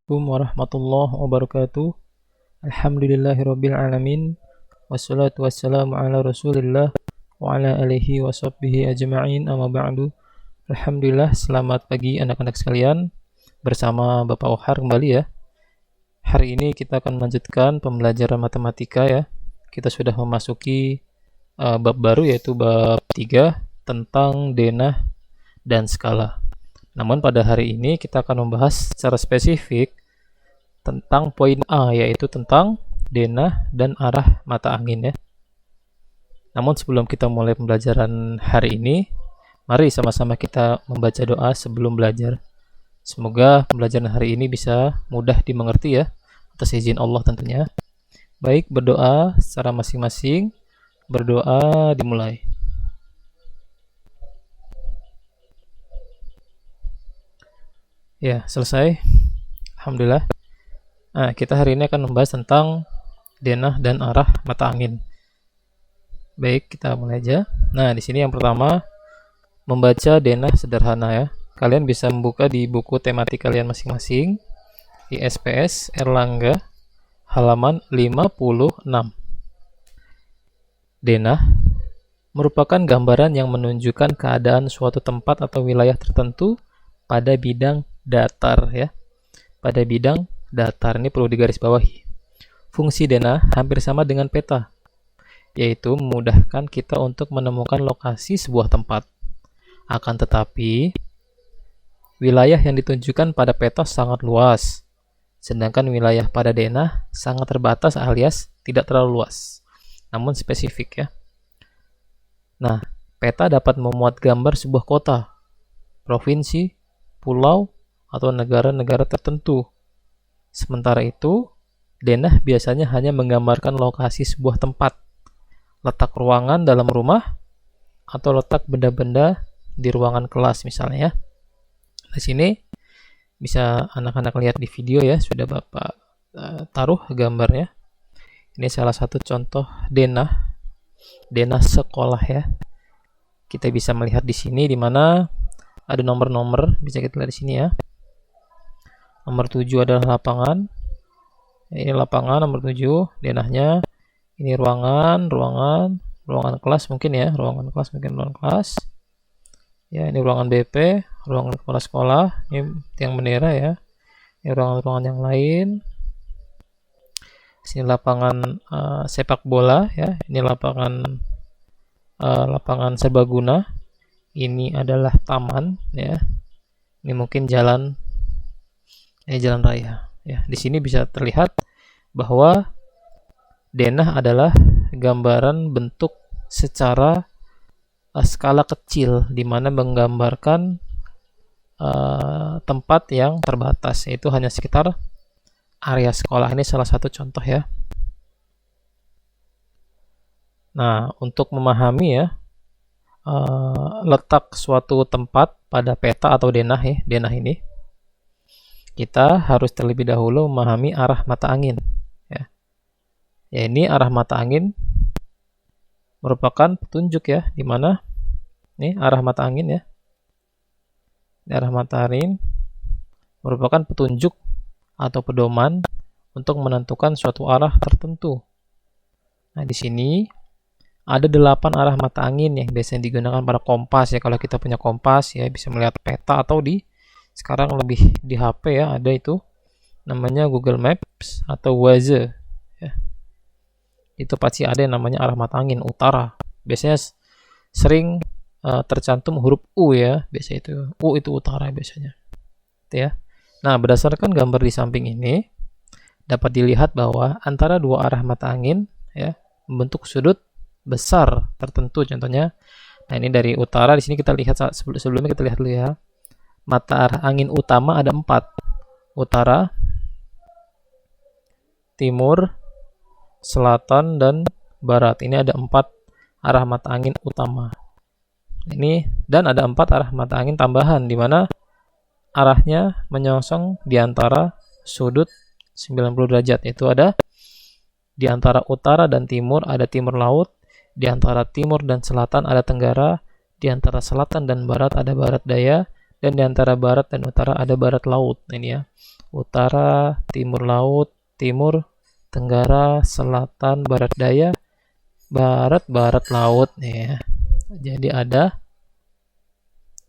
Assalamualaikum warahmatullahi wabarakatuh. Alhamdulillahirabbil alamin. Wassalatu wassalamu ala Rasulillah wa ala alihi washabbihi ajma'in. Amma ba'du. Alhamdulillah, selamat pagi anak-anak sekalian. Bersama Bapak Ohar kembali ya. Hari ini kita akan melanjutkan pembelajaran matematika ya. Kita sudah memasuki bab baru, yaitu bab 3 tentang denah dan skala. Namun pada hari ini kita akan membahas secara spesifik tentang poin A, yaitu tentang denah dan arah mata angin ya. Namun sebelum kita mulai pembelajaran hari ini, mari sama-sama kita membaca doa sebelum belajar. Semoga pembelajaran hari ini bisa mudah dimengerti ya, atas izin Allah tentunya. Baik, berdoa secara masing-masing. Berdoa dimulai. Ya, selesai. Alhamdulillah. Nah, kita hari ini akan membahas tentang denah dan arah mata angin. Baik, kita mulai aja. Nah, di sini yang pertama, membaca denah sederhana ya. Kalian bisa membuka di buku tematik kalian masing-masing di SPS Erlangga halaman 56. Denah merupakan gambaran yang menunjukkan keadaan suatu tempat atau wilayah tertentu pada bidang datar ya. Pada bidang datar, ini perlu digarisbawahi. Fungsi denah hampir sama dengan peta, yaitu memudahkan kita untuk menemukan lokasi sebuah tempat. Akan tetapi, wilayah yang ditunjukkan pada peta sangat luas, sedangkan wilayah pada denah sangat terbatas alias tidak terlalu luas, namun spesifik ya. Nah, peta dapat memuat gambar sebuah kota, provinsi, pulau, atau negara-negara tertentu. Sementara itu, denah biasanya hanya menggambarkan lokasi sebuah tempat, letak ruangan dalam rumah, atau letak benda-benda di ruangan kelas misalnya ya. Di sini bisa anak-anak lihat di video ya, sudah Bapak taruh gambarnya. Ini salah satu contoh denah sekolah ya. Kita bisa melihat di sini di mana ada nomor-nomor, bisa kita lihat di sini ya. Nomor 7 adalah lapangan. Ini lapangan nomor 7, denahnya. Ini ruangan kelas mungkin ya, ruangan kelas. Ya, ini ruangan BP, ruangan kepala sekolah, ini tiang bendera ya. Ini ruangan-ruangan yang lain. Sini lapangan sepak bola ya. Ini lapangan serbaguna. Ini adalah taman ya. Ini mungkin jalan raya ya. Di sini bisa terlihat bahwa denah adalah gambaran bentuk secara skala kecil, di mana menggambarkan tempat yang terbatas, yaitu hanya sekitar area sekolah. Ini salah satu contoh ya. Nah, untuk memahami ya letak suatu tempat pada peta atau denah ini, kita harus terlebih dahulu memahami arah mata angin ya. Ya, ini arah mata angin merupakan petunjuk ya, di mana ini arah mata angin ya. Ini arah mata angin merupakan petunjuk atau pedoman untuk menentukan suatu arah tertentu. Nah, di sini ada 8 arah mata angin yang biasanya digunakan pada kompas ya. Kalau kita punya kompas ya, bisa melihat peta, atau sekarang lebih di HP ya, ada itu namanya Google Maps atau Waze ya. Itu pasti ada yang namanya arah mata angin utara. Biasanya sering tercantum huruf U ya, biasa itu U itu utara biasanya. Itu ya. Nah, berdasarkan gambar di samping ini dapat dilihat bahwa antara dua arah mata angin ya membentuk sudut besar tertentu contohnya. Nah, ini dari utara, di sini kita lihat sebelumnya kita lihat dulu ya. Mata arah angin utama ada 4. Utara, timur, selatan, dan barat. Ini ada 4 arah mata angin utama. Ini, dan ada 4 arah mata angin tambahan, di mana arahnya menyongsong di antara sudut 90 derajat. Itu ada di antara utara dan timur ada timur laut, di antara timur dan selatan ada tenggara, di antara selatan dan barat ada barat daya, dan di antara barat dan utara ada barat laut. Ini ya, utara, timur laut, timur, tenggara, selatan, barat daya, barat, barat laut nih ya. Jadi ada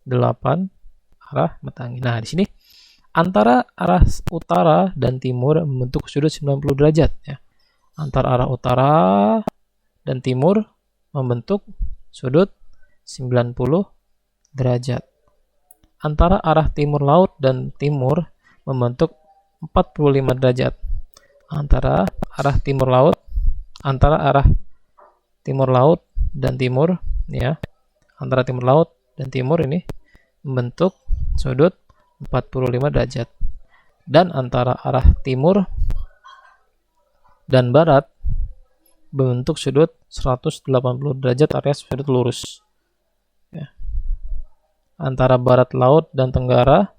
8 arah mata angin. Nah, di sini antara arah utara dan timur membentuk sudut 90 derajat ya. Antara arah utara dan timur membentuk sudut 90 derajat. Antara arah timur laut dan timur membentuk 45 derajat. Antara arah timur laut dan timur ya. Antara timur laut dan timur ini membentuk sudut 45 derajat. Dan antara arah timur dan barat membentuk sudut 180 derajat alias sudut lurus. Ya. Antara barat laut dan tenggara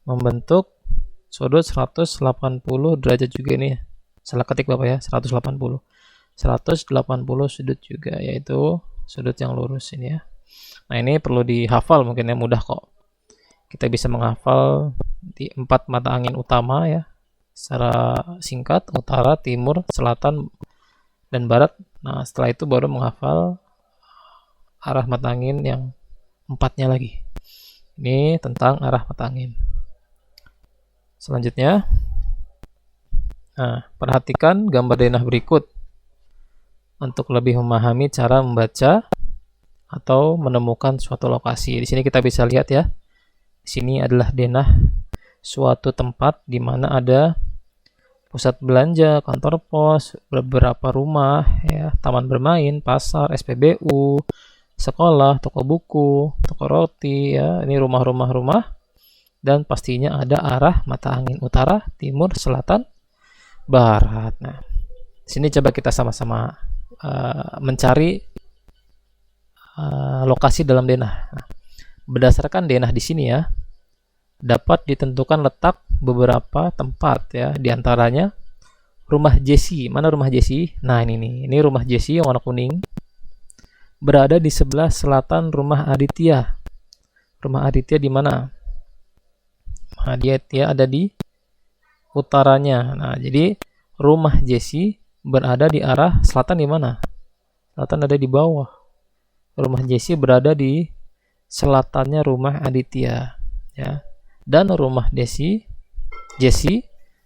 membentuk sudut 180 derajat juga ini. Salah ketik Bapak ya, 180. 180 sudut juga, yaitu sudut yang lurus ini ya. Nah, ini perlu dihafal mungkin ya, mudah kok. Kita bisa menghafal di 4 mata angin utama ya. Secara singkat, utara, timur, selatan, dan barat. Nah, setelah itu baru menghafal arah mata angin yang 4-nya lagi. Ini tentang arah mata angin. Selanjutnya, nah, perhatikan gambar denah berikut untuk lebih memahami cara membaca atau menemukan suatu lokasi. Di sini kita bisa lihat ya. Di sini adalah denah suatu tempat di mana ada pusat belanja, kantor pos, beberapa rumah, ya, taman bermain, pasar, SPBU, sekolah, toko buku, toko roti, ya, ini rumah-rumah, dan pastinya ada arah mata angin utara, timur, selatan, barat. Nah, sini coba kita sama-sama mencari lokasi dalam denah. Nah, berdasarkan denah di sini ya, dapat ditentukan letak beberapa tempat ya, diantaranya rumah Jesse. Mana rumah Jesse? Nah, ini nih, ini rumah Jesse yang warna kuning, berada di sebelah selatan rumah Aditya. Rumah Aditya di mana? Aditya ada di utaranya. Nah, jadi rumah Jesse berada di arah selatan di mana? Selatan ada di bawah. Rumah Jesse berada di selatannya rumah Aditya ya. Dan rumah Jesse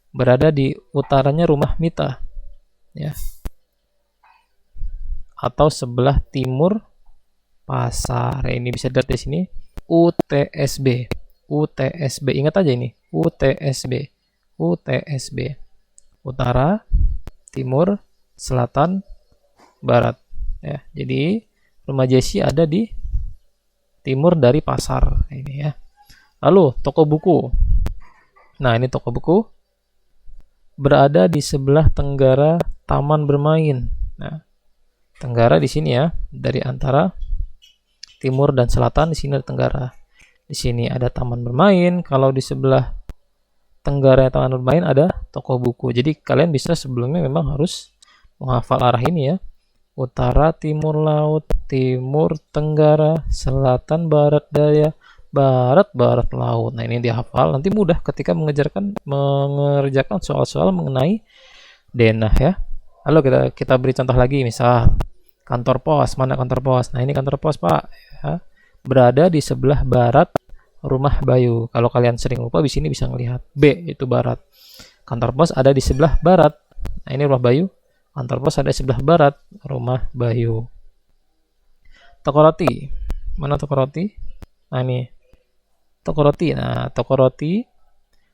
berada di utaranya rumah Mita ya, atau sebelah timur pasar. Ini bisa dilihat di sini UTSB. Ingat aja ini UTSB. Utara, timur, selatan, barat ya. Jadi rumah Jesse ada di timur dari pasar ini ya. Lalu toko buku. Nah, ini toko buku berada di sebelah tenggara taman bermain. Nah, tenggara di sini ya, dari antara timur dan selatan di sini ada tenggara. Di sini ada taman bermain. Kalau di sebelah tenggara taman bermain ada toko buku. Jadi kalian bisa sebelumnya memang harus menghafal arah ini ya. Utara, timur laut, timur, tenggara, selatan, barat daya, barat, barat laut. Nah, ini dihafal, nanti mudah ketika mengerjakan soal-soal mengenai denah ya. Lalu kita beri contoh lagi, misal kantor pos. Mana kantor pos? Nah, ini kantor pos Pak ya. Berada di sebelah barat rumah Bayu. Kalau kalian sering lupa di sini bisa melihat B itu barat. Kantor pos ada di sebelah barat. Nah, ini rumah Bayu. Kantor pos ada di sebelah barat rumah Bayu. Toko roti. Mana toko roti? Nah, ini toko roti. Nah, toko roti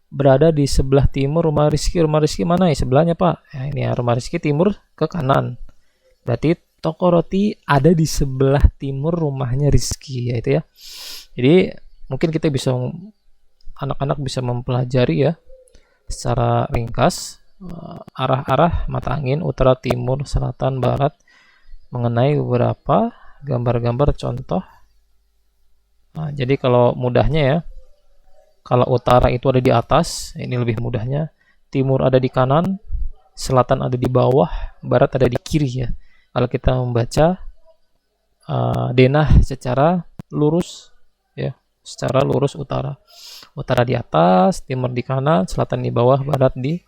berada di sebelah timur rumah Rizky. Rumah Rizky mana ya? Sebelahnya Pak. Ya, ini ya, rumah Rizky timur ke kanan. Berarti toko roti ada di sebelah timur rumahnya Rizky ya, itu ya. Jadi mungkin kita bisa, anak-anak bisa mempelajari ya secara ringkas arah-arah mata angin utara, timur, selatan, barat mengenai beberapa gambar-gambar contoh. Nah, jadi kalau mudahnya ya, kalau utara itu ada di atas, ini lebih mudahnya. Timur ada di kanan, selatan ada di bawah, barat ada di kiri ya. Kalau kita membaca denah secara lurus ya, secara lurus utara. Utara di atas, timur di kanan, selatan di bawah, barat di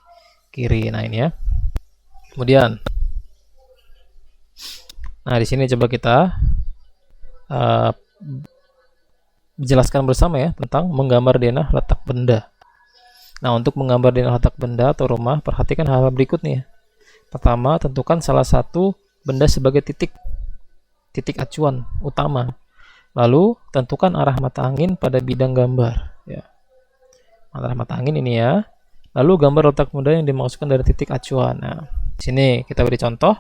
kiri. Nah, ini ya. Kemudian, nah di sini coba kita jelaskan bersama ya tentang menggambar denah letak benda. Nah, untuk menggambar denah letak benda atau rumah, perhatikan hal-hal berikut nih ya. Pertama, tentukan salah satu benda sebagai titik acuan utama. Lalu, tentukan arah mata angin pada bidang gambar. Ya. Arah mata angin ini ya. Lalu, gambar letak benda yang dimaksudkan dari titik acuan. Nah, di sini kita beri contoh.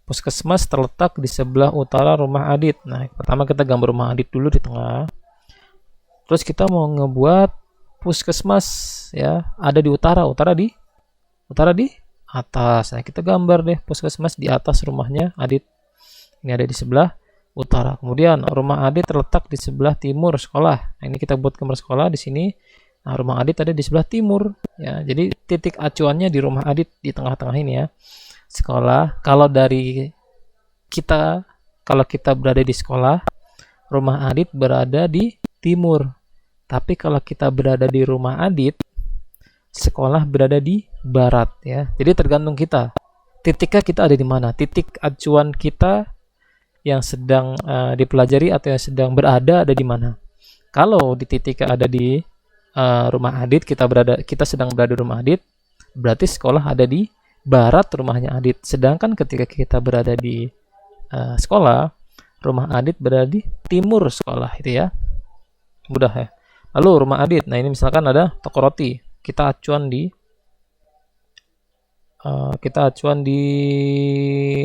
Puskesmas terletak di sebelah utara rumah Adit. Nah, pertama kita gambar rumah Adit dulu di tengah. Terus kita mau ngebuat puskesmas ya, ada di utara di atas. Nah, kita gambar deh puskesmas di atas rumahnya Adit. Ini ada di sebelah utara. Kemudian rumah Adit terletak di sebelah timur sekolah. Nah, ini kita buat gambar sekolah di sini. Nah, rumah Adit ada di sebelah timur ya. Jadi titik acuannya di rumah Adit di tengah-tengah ini ya. Sekolah, kalau kita berada di sekolah, rumah Adit berada di timur. Tapi kalau kita berada di rumah Adit, sekolah berada di barat ya. Jadi tergantung kita. Titiknya kita ada di mana? Titik acuan kita yang sedang dipelajari atau yang sedang berada ada di mana? Kalau di titik ada di rumah Adit, kita sedang berada di rumah Adit, berarti sekolah ada di barat rumahnya Adit. Sedangkan ketika kita berada di sekolah, rumah Adit berada di timur sekolah, itu ya. Mudah ya. Lalu rumah Adit, nah ini misalkan ada toko roti, kita acuan di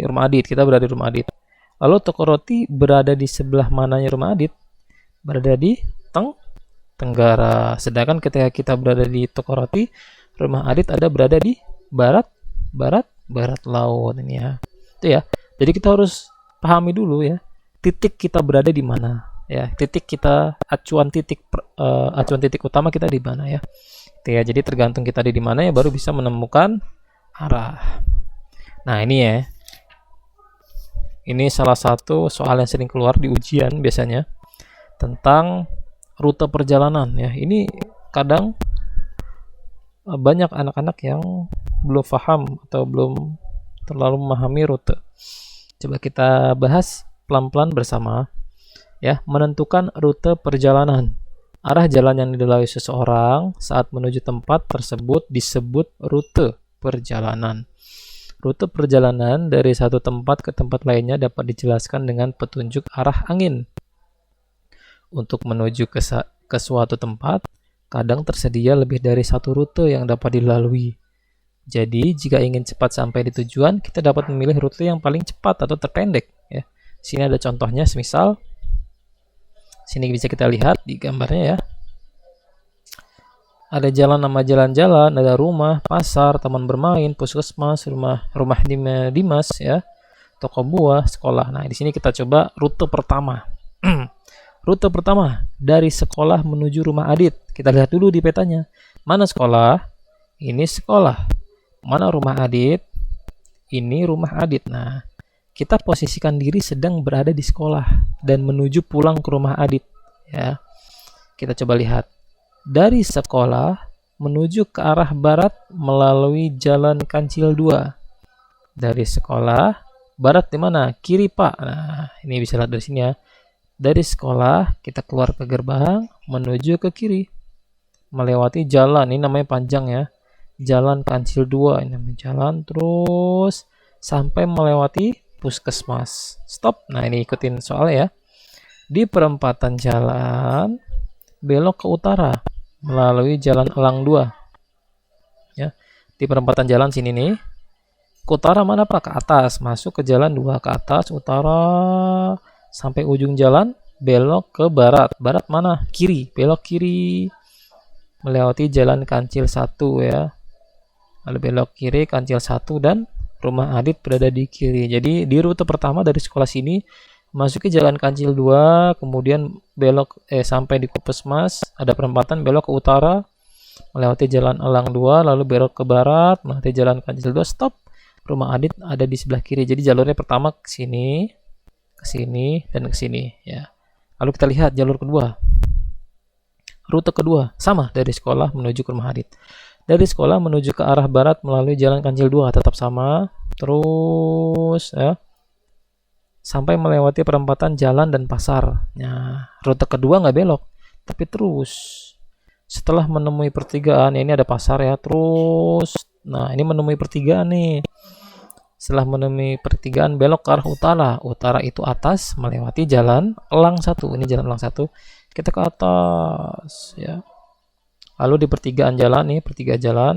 rumah Adit, kita berada di rumah Adit. Lalu toko roti berada di sebelah mananya rumah Adit? Berada di tenggara. Sedangkan ketika kita berada di toko roti, rumah Adit berada di barat laut ini ya. Itu ya. Jadi kita harus pahami dulu ya, titik kita berada di mana ya. Titik kita acuan titik utama kita di mana ya. Itu ya. Jadi tergantung kita ada di mana ya, baru bisa menemukan arah. Nah, ini ya. Ini salah satu soal yang sering keluar di ujian biasanya tentang rute perjalanan ya. Ini kadang banyak anak-anak yang belum paham atau belum terlalu memahami rute. Coba kita bahas pelan-pelan bersama ya. Menentukan rute perjalanan. Arah jalan yang dilalui seseorang saat menuju tempat tersebut disebut rute perjalanan. Rute perjalanan dari satu tempat ke tempat lainnya dapat dijelaskan dengan petunjuk arah angin. Untuk menuju ke suatu tempat, kadang tersedia lebih dari satu rute yang dapat dilalui. Jadi, jika ingin cepat sampai di tujuan, kita dapat memilih rute yang paling cepat atau terpendek. Ya. Sini ada contohnya, semisal sini bisa kita lihat di gambarnya ya. Ada jalan nama jalan-jalan, ada rumah, pasar, taman bermain, puskesmas, rumah Dimas ya, toko buah, sekolah. Nah, di sini kita coba rute pertama. Rute pertama dari sekolah menuju rumah Adit. Kita lihat dulu di petanya. Mana sekolah? Ini sekolah. Mana rumah Adit? Ini rumah Adit. Nah, kita posisikan diri sedang berada di sekolah dan menuju pulang ke rumah Adit ya. Kita coba lihat. Dari sekolah menuju ke arah barat melalui jalan Kancil 2. Dari sekolah, barat di mana? Kiri, Pak. Nah, ini bisa lihat dari sini ya. Dari sekolah kita keluar ke gerbang menuju ke kiri. Melewati jalan, ini namanya panjang ya. Jalan Kancil 2, ini namanya jalan terus sampai melewati puskesmas. Stop. Nah, ini ikutin soalnya ya. Di perempatan jalan belok ke utara melalui jalan Elang 2. Ya. Di perempatan jalan sini nih. Ke utara mana, Pak? Ke atas. Masuk ke jalan 2 ke atas, utara sampai ujung jalan belok ke barat. Barat mana? Kiri. Belok kiri. Melewati jalan Kancil 1 ya. Lalu belok kiri Kancil 1 dan rumah Adit berada di kiri. Jadi di rute pertama dari sekolah sini masuki jalan Kancil 2, kemudian belok sampai di puskesmas, ada perempatan belok ke utara, melewati jalan Elang 2, lalu belok ke barat, melewati jalan Kancil 2, stop. Rumah Adit ada di sebelah kiri. Jadi jalurnya pertama ke sini, dan ke sini ya. Lalu kita lihat jalur kedua. Rute kedua sama dari sekolah menuju ke rumah Adit. Dari sekolah menuju ke arah barat melalui jalan Kancil 2 tetap sama, terus ya, sampai melewati perempatan jalan dan pasar. Nah, rute kedua nggak belok, tapi terus. Setelah menemui pertigaan, ya ini ada pasar ya, terus. Nah, ini menemui pertigaan nih. Setelah menemui pertigaan, belok ke arah utara. Utara itu atas, melewati jalan Elang 1. Ini jalan Elang 1. Kita ke atas ya. Lalu di pertigaan jalan nih, pertigaan jalan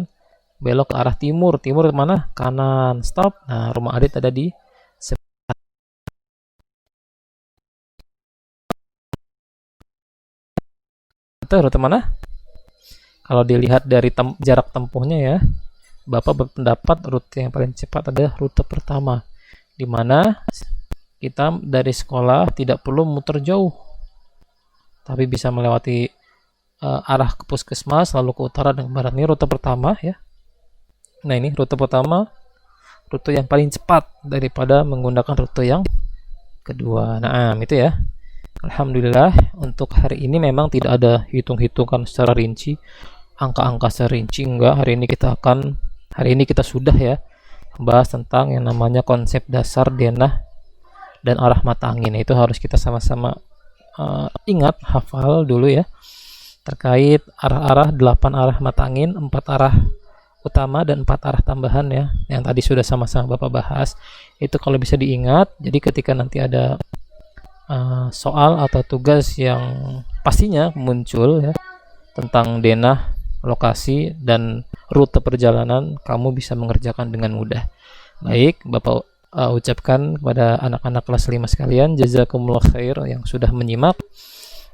belok ke arah timur. Timur mana? Kanan. Stop. Nah, rumah Adit ada di rute mana? Kalau dilihat dari jarak tempuhnya ya, Bapak berpendapat rute yang paling cepat adalah rute pertama, di mana kita dari sekolah tidak perlu muter jauh, tapi bisa melewati arah ke puskesmas, lalu ke utara dan ke barat. Ini rute pertama ya. Nah, ini rute pertama, rute yang paling cepat daripada menggunakan rute yang kedua. Nah, itu ya. Alhamdulillah untuk hari ini memang tidak ada hitung-hitungan secara rinci, angka-angka secara rinci, enggak. Hari ini kita sudah ya membahas tentang yang namanya konsep dasar denah dan arah mata angin. Itu harus kita sama-sama ingat, hafal dulu ya, terkait arah-arah 8 arah mata angin, 4 arah utama dan 4 arah tambahan ya, yang tadi sudah sama-sama Bapak bahas. Itu kalau bisa diingat, jadi ketika nanti ada soal atau tugas yang pastinya muncul ya tentang denah, lokasi, dan rute perjalanan, kamu bisa mengerjakan dengan mudah. Baik, Bapak ucapkan kepada anak-anak kelas 5 sekalian, jazakumullah khair yang sudah menyimak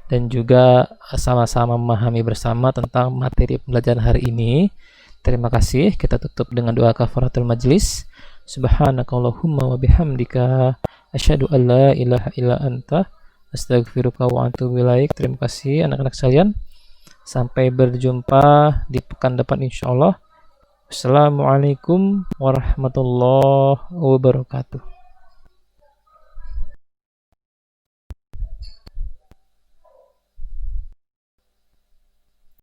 dan juga sama-sama memahami bersama tentang materi pembelajaran hari ini. Terima kasih. Kita tutup dengan doa kafaratul majlis. Subhanakallahumma wa bihamdika asyhadu an la ilaha illa anta astaghfiruka wa atubu ilaik. Terima kasih anak-anak sekalian. Sampai berjumpa di pekan depan insyaallah. Assalamualaikum warahmatullahi wabarakatuh.